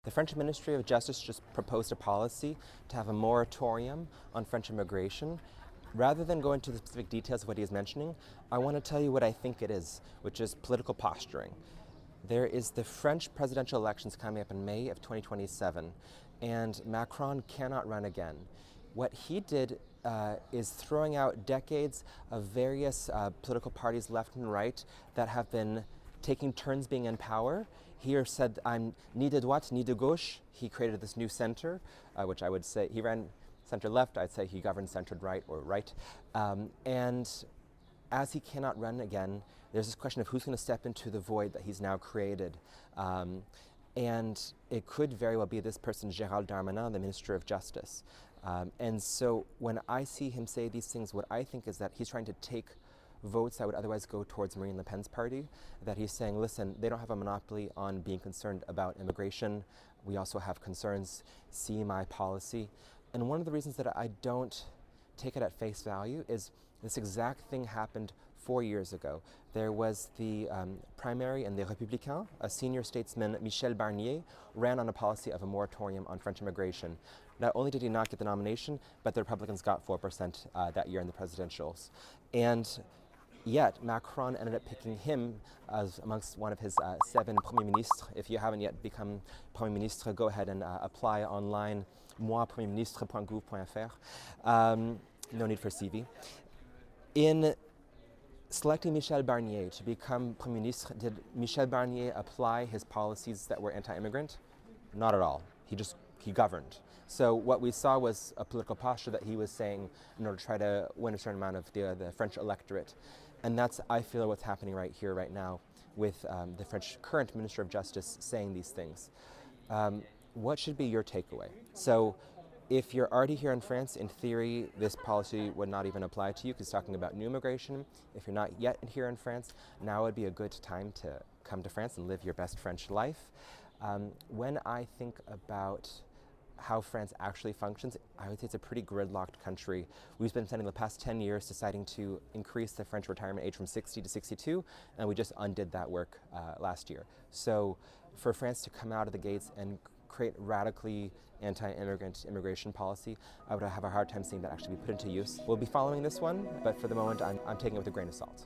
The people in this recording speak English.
The French Ministry of Justice just proposed a policy to have a moratorium on French immigration. Rather than go into the specific details of what he is mentioning, I want to tell you what I think it is, which is political posturing. There is the French presidential elections coming up in May of 2027, and Macron cannot run again. What he did is throwing out decades of various political parties left and right that have been taking turns being in power. He said, I'm ni de droite ni de gauche. He created this new center, which I would say he ran center left. I'd say he governed centered right or right. And as he cannot run again, there's this question of who's going to step into the void that he's now created. And it could very well be this person, Gérald Darmanin, the Minister of Justice. And so when I see him say these things, what I think is that he's trying to take votes that would otherwise go towards Marine Le Pen's party, that he's saying, listen, they don't have a monopoly on being concerned about immigration. We also have concerns, see my policy. And one of the reasons that I don't take it at face value is this exact thing happened 4 years ago. There was the primary in Les Républicains. A senior statesman, Michel Barnier, ran on a policy of a moratorium on French immigration. Not only did he not get the nomination, but the Republicans got 4% that year in the presidentials. And yet, Macron ended up picking him as amongst one of his 7 Premier Ministres. If you haven't yet become Premier Ministre, go ahead and apply online, moipremierministre.gouv.fr. No need for CV. In selecting Michel Barnier to become Premier Ministre, did Michel Barnier apply his policies that were anti-immigrant? Not at all. He governed. So what we saw was a political posture that he was saying in order to try to win a certain amount of the French electorate. And that's, I feel, what's happening right here, right now, with the French current Minister of Justice saying these things. What should be your takeaway? So if you're already here in France, in theory, this policy would not even apply to you because it's talking about new immigration. If you're not yet here in France, now would be a good time to come to France and live your best French life. When I think about how France actually functions, I would say it's a pretty gridlocked country. We've been spending the past 10 years deciding to increase the French retirement age from 60 to 62, and we just undid that work last year. So for France to come out of the gates and create radically anti-immigrant immigration policy, I would have a hard time seeing that actually be put into use. We'll be following this one, but for the moment, I'm taking it with a grain of salt.